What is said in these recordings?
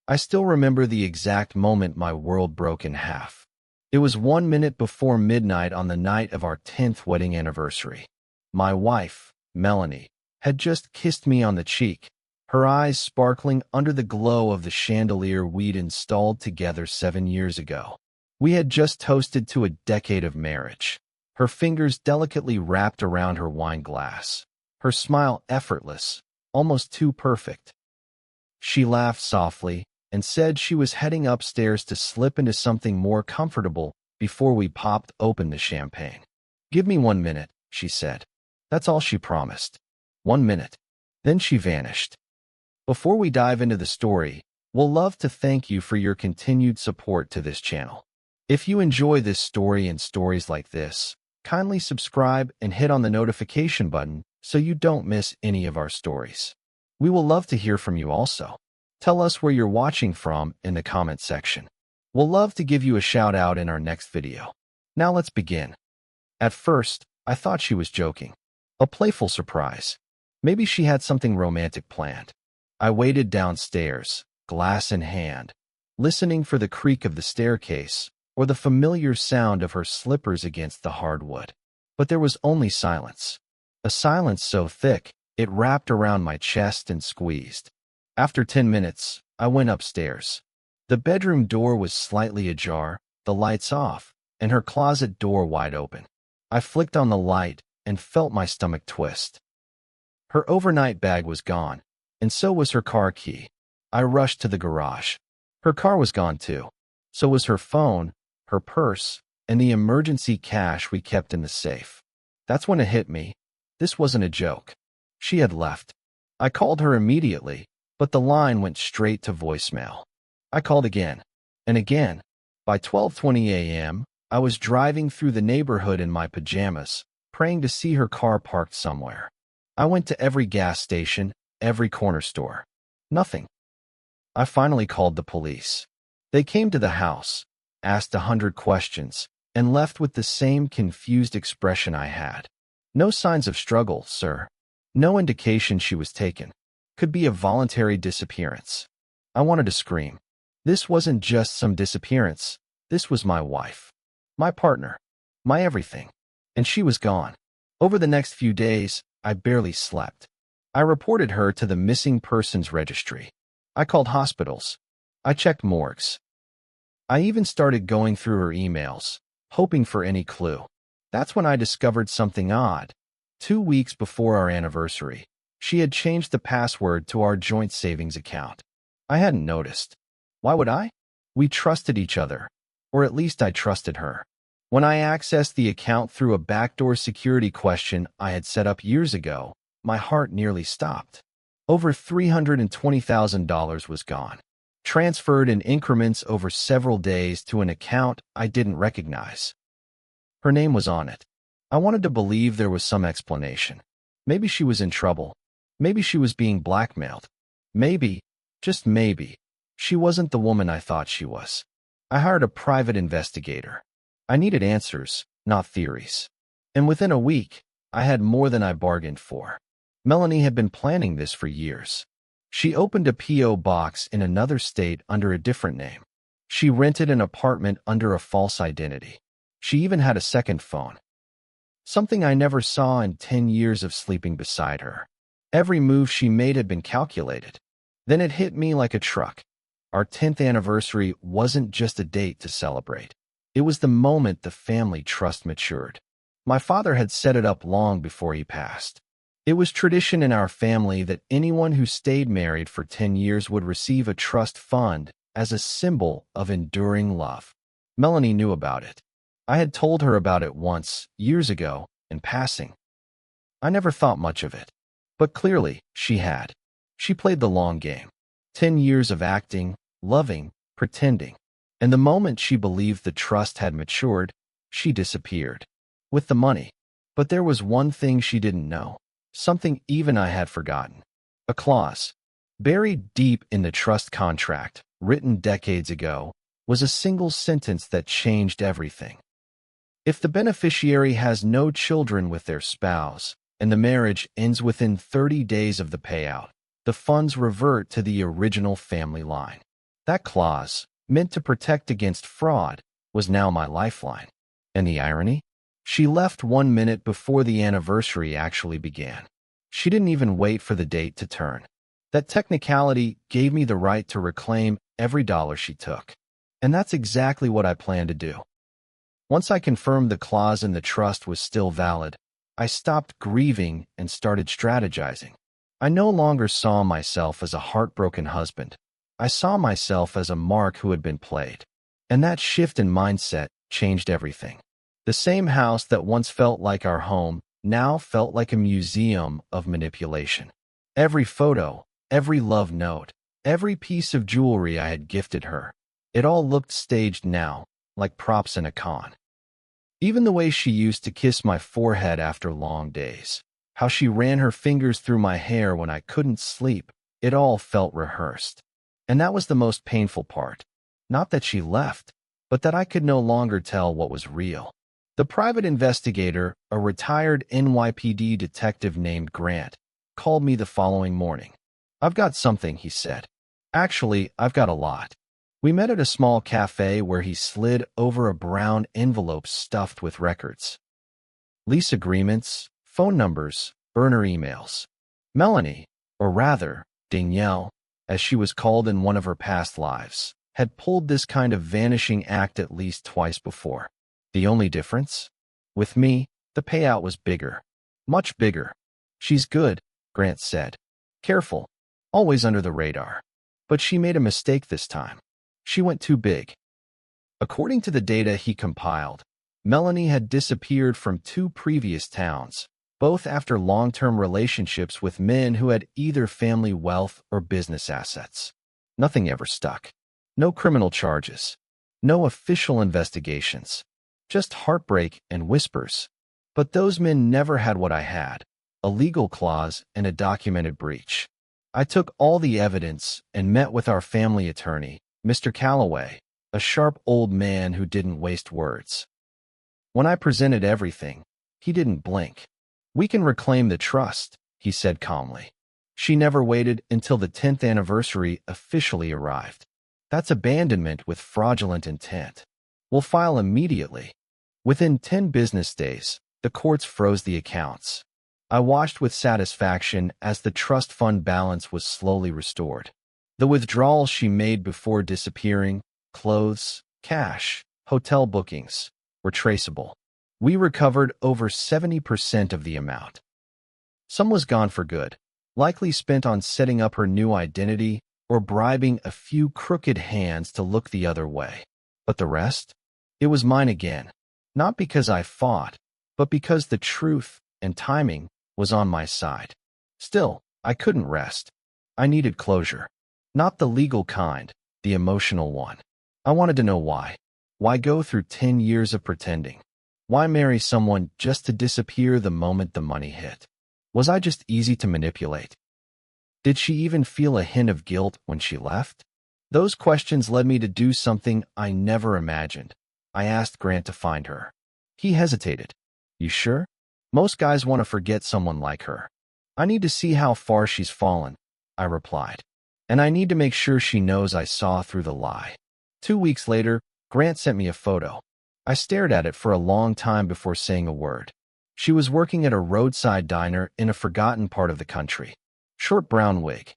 I still remember the exact moment my world broke in half. It was 1 minute before midnight on the night of our 10th wedding anniversary. My wife, Melanie, had just kissed me on the cheek, her eyes sparkling under the glow of the chandelier we'd installed together 7 years ago. We had just toasted to a decade of marriage, her fingers delicately wrapped around her wine glass, her smile effortless, almost too perfect. She laughed softly and said she was heading upstairs to slip into something more comfortable before we popped open the champagne. "Give me 1 minute," she said. That's all she promised. 1 minute. Then she vanished. Before we dive into the story, we'll love to thank you for your continued support to this channel. If you enjoy this story and stories like this, kindly subscribe and hit on the notification button so you don't miss any of our stories. We will love to hear from you also. Tell us where you're watching from in the comment section. We'll love to give you a shout out in our next video. Now let's begin. At first, I thought she was joking. A playful surprise. Maybe she had something romantic planned. I waited downstairs, glass in hand, listening for the creak of the staircase or the familiar sound of her slippers against the hardwood. But there was only silence. A silence so thick, it wrapped around my chest and squeezed. After 10 minutes, I went upstairs. The bedroom door was slightly ajar, the lights off, and her closet door wide open. I flicked on the light and felt my stomach twist. Her overnight bag was gone, and so was her car key. I rushed to the garage. Her car was gone too. So was her phone, her purse, and the emergency cash we kept in the safe. That's when it hit me. This wasn't a joke. She had left. I called her immediately, but the line went straight to voicemail. I called again, and again. By 12:20 a.m., I was driving through the neighborhood in my pajamas, praying to see her car parked somewhere. I went to every gas station, every corner store. Nothing. I finally called the police. They came to the house, asked 100 questions, and left with the same confused expression I had. No signs of struggle, sir. No indication she was taken. Could be a voluntary disappearance. I wanted to scream. This wasn't just some disappearance. This was my wife, my partner, my everything. And she was gone. Over the next few days, I barely slept. I reported her to the missing persons registry. I called hospitals. I checked morgues. I even started going through her emails, hoping for any clue. That's when I discovered something odd. 2 weeks before our anniversary, she had changed the password to our joint savings account. I hadn't noticed. Why would I? We trusted each other, or at least I trusted her. When I accessed the account through a backdoor security question I had set up years ago, my heart nearly stopped. Over $320,000 was gone, transferred in increments over several days to an account I didn't recognize. Her name was on it. I wanted to believe there was some explanation. Maybe she was in trouble. Maybe she was being blackmailed. Maybe, just maybe, she wasn't the woman I thought she was. I hired a private investigator. I needed answers, not theories. And within a week, I had more than I bargained for. Melanie had been planning this for years. She opened a P.O. box in another state under a different name. She rented an apartment under a false identity. She even had a second phone. Something I never saw in 10 years of sleeping beside her. Every move she made had been calculated. Then it hit me like a truck. Our 10th anniversary wasn't just a date to celebrate. It was the moment the family trust matured. My father had set it up long before he passed. It was tradition in our family that anyone who stayed married for 10 years would receive a trust fund as a symbol of enduring love. Melanie knew about it. I had told her about it once, years ago, in passing. I never thought much of it. But clearly, she had. She played the long game. 10 years of acting, loving, pretending. And the moment she believed the trust had matured, she disappeared. With the money. But there was one thing she didn't know. Something even I had forgotten. A clause. Buried deep in the trust contract, written decades ago, was a single sentence that changed everything. If the beneficiary has no children with their spouse, and the marriage ends within 30 days of the payout, the funds revert to the original family line. That clause, meant to protect against fraud, was now my lifeline. And the irony? She left 1 minute before the anniversary actually began. She didn't even wait for the date to turn. That technicality gave me the right to reclaim every dollar she took. And that's exactly what I planned to do. Once I confirmed the clause in the trust was still valid, I stopped grieving and started strategizing. I no longer saw myself as a heartbroken husband. I saw myself as a mark who had been played. And that shift in mindset changed everything. The same house that once felt like our home now felt like a museum of manipulation. Every photo, every love note, every piece of jewelry I had gifted her, it all looked staged now, like props in a con. Even the way she used to kiss my forehead after long days, how she ran her fingers through my hair when I couldn't sleep, it all felt rehearsed. And that was the most painful part. Not that she left, but that I could no longer tell what was real. The private investigator, a retired NYPD detective named Grant, called me the following morning. "I've got something," he said. "Actually, I've got a lot." We met at a small cafe where he slid over a brown envelope stuffed with records. Lease agreements, phone numbers, burner emails. Melanie, or rather, Danielle, as she was called in one of her past lives, had pulled this kind of vanishing act at least twice before. The only difference? With me, the payout was bigger. Much bigger. "She's good," Grant said. "Careful. Always under the radar." But she made a mistake this time. She went too big. According to the data he compiled, Melanie had disappeared from 2 previous towns, both after long-term relationships with men who had either family wealth or business assets. Nothing ever stuck. No criminal charges. No official investigations. Just heartbreak and whispers. But those men never had what I had, a legal clause and a documented breach. I took all the evidence and met with our family attorney, Mr. Calloway, a sharp old man who didn't waste words. When I presented everything, he didn't blink. "We can reclaim the trust," he said calmly. "She never waited until the 10th anniversary officially arrived. That's abandonment with fraudulent intent. We'll file immediately." Within 10 business days, the courts froze the accounts. I watched with satisfaction as the trust fund balance was slowly restored. The withdrawals she made before disappearing, clothes, cash, hotel bookings, were traceable. We recovered over 70% of the amount. Some was gone for good, likely spent on setting up her new identity or bribing a few crooked hands to look the other way. But the rest? It was mine again, not because I fought, but because the truth and timing was on my side. Still, I couldn't rest. I needed closure. Not the legal kind, the emotional one. I wanted to know why. Why go through 10 years of pretending? Why marry someone just to disappear the moment the money hit? Was I just easy to manipulate? Did she even feel a hint of guilt when she left? Those questions led me to do something I never imagined. I asked Grant to find her. He hesitated. "You sure? Most guys want to forget someone like her." "I need to see how far she's fallen," I replied. "And I need to make sure she knows I saw through the lie." 2 weeks later, Grant sent me a photo. I stared at it for a long time before saying a word. She was working at a roadside diner in a forgotten part of the country. Short brown wig.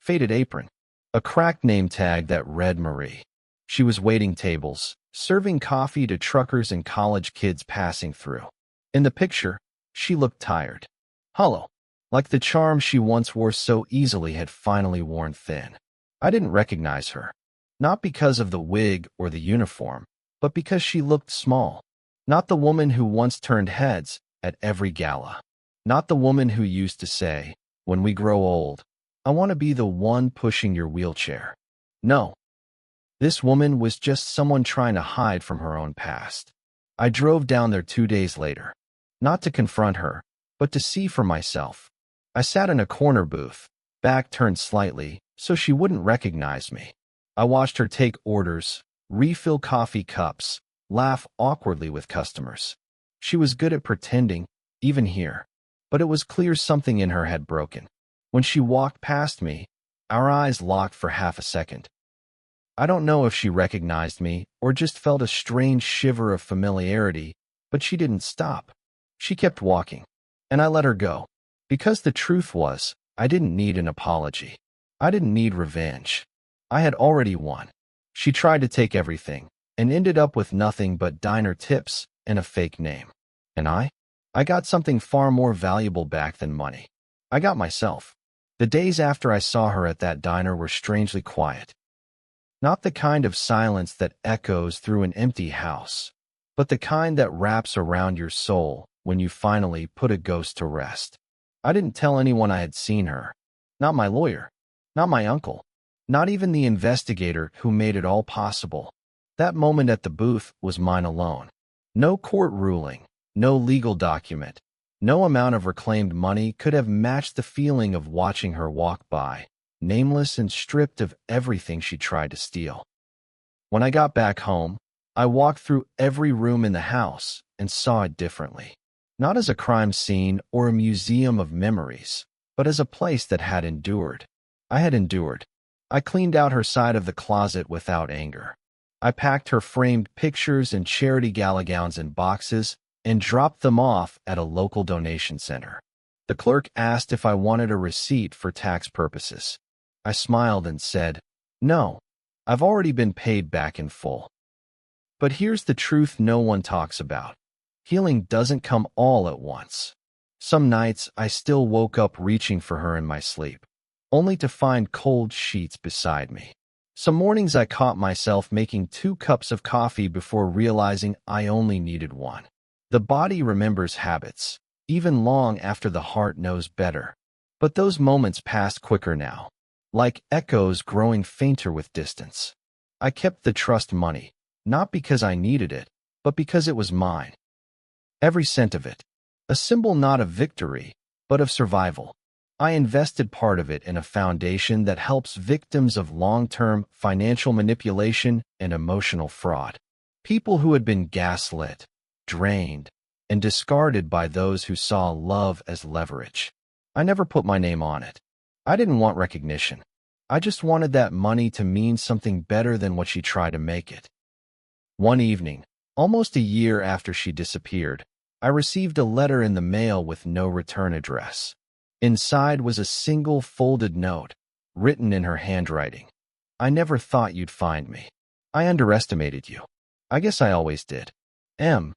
Faded apron. A cracked name tag that read Marie. She was waiting tables, serving coffee to truckers and college kids passing through. In the picture, she looked tired. Hollow. Like the charm she once wore so easily had finally worn thin. I didn't recognize her. Not because of the wig or the uniform, but because she looked small. Not the woman who once turned heads at every gala. Not the woman who used to say, "When we grow old, I want to be the one pushing your wheelchair." No. This woman was just someone trying to hide from her own past. I drove down there 2 days later. Not to confront her, but to see for myself. I sat in a corner booth, back turned slightly, so she wouldn't recognize me. I watched her take orders, refill coffee cups, laugh awkwardly with customers. She was good at pretending, even here. But it was clear something in her had broken. When she walked past me, our eyes locked for half a second. I don't know if she recognized me or just felt a strange shiver of familiarity, but she didn't stop. She kept walking, and I let her go. Because the truth was, I didn't need an apology. I didn't need revenge. I had already won. She tried to take everything, and ended up with nothing but diner tips and a fake name. And I got something far more valuable back than money. I got myself. The days after I saw her at that diner were strangely quiet. Not the kind of silence that echoes through an empty house, but the kind that wraps around your soul when you finally put a ghost to rest. I didn't tell anyone I had seen her. Not my lawyer. Not my uncle. Not even the investigator who made it all possible. That moment at the booth was mine alone. No court ruling, no legal document, no amount of reclaimed money could have matched the feeling of watching her walk by, nameless and stripped of everything she tried to steal. When I got back home, I walked through every room in the house and saw it differently. Not as a crime scene or a museum of memories, but as a place that had endured. I had endured. I cleaned out her side of the closet without anger. I packed her framed pictures and charity gala gowns in boxes and dropped them off at a local donation center. The clerk asked if I wanted a receipt for tax purposes. I smiled and said, "No, I've already been paid back in full." But here's the truth no one talks about. Healing doesn't come all at once. Some nights I still woke up reaching for her in my sleep, only to find cold sheets beside me. Some mornings I caught myself making 2 cups of coffee before realizing I only needed one. The body remembers habits, even long after the heart knows better. But those moments passed quicker now, like echoes growing fainter with distance. I kept the trust money, not because I needed it, but because it was mine. Every cent of it, a symbol not of victory, but of survival. I invested part of it in a foundation that helps victims of long-term financial manipulation and emotional fraud. People who had been gaslit, drained, and discarded by those who saw love as leverage. I never put my name on it. I didn't want recognition. I just wanted that money to mean something better than what she tried to make it. One evening, almost a year after she disappeared, I received a letter in the mail with no return address. Inside was a single folded note, written in her handwriting. "I never thought you'd find me. I underestimated you. I guess I always did. M."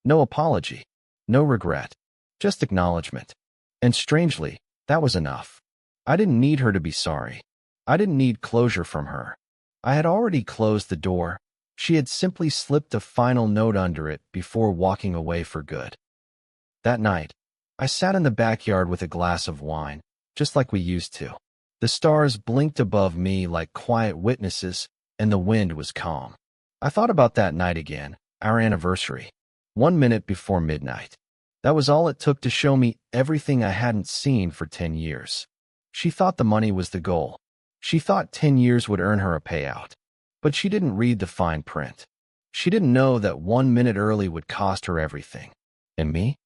No apology, no regret, just acknowledgement. And strangely, that was enough. I didn't need her to be sorry. I didn't need closure from her. I had already closed the door. She had simply slipped a final note under it before walking away for good. That night, I sat in the backyard with a glass of wine, just like we used to. The stars blinked above me like quiet witnesses, and the wind was calm. I thought about that night again, our anniversary, 1 minute before midnight. That was all it took to show me everything I hadn't seen for 10 years. She thought the money was the goal. She thought 10 years would earn her a payout. But she didn't read the fine print. She didn't know that 1 minute early would cost her everything. And me?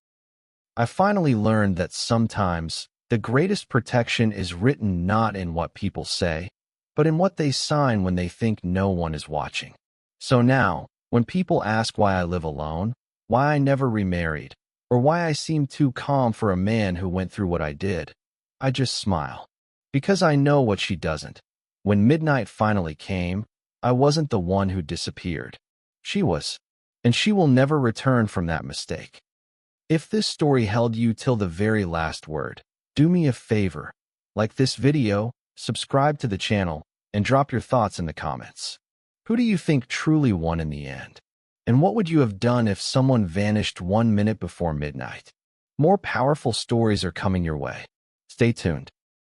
I finally learned that sometimes the greatest protection is written not in what people say, but in what they sign when they think no one is watching. So now, when people ask why I live alone, why I never remarried, or why I seem too calm for a man who went through what I did, I just smile. Because I know what she doesn't. When midnight finally came, I wasn't the one who disappeared. She was. And she will never return from that mistake. If this story held you till the very last word, do me a favor. Like this video, subscribe to the channel, and drop your thoughts in the comments. Who do you think truly won in the end? And what would you have done if someone vanished 1 minute before midnight? More powerful stories are coming your way. Stay tuned.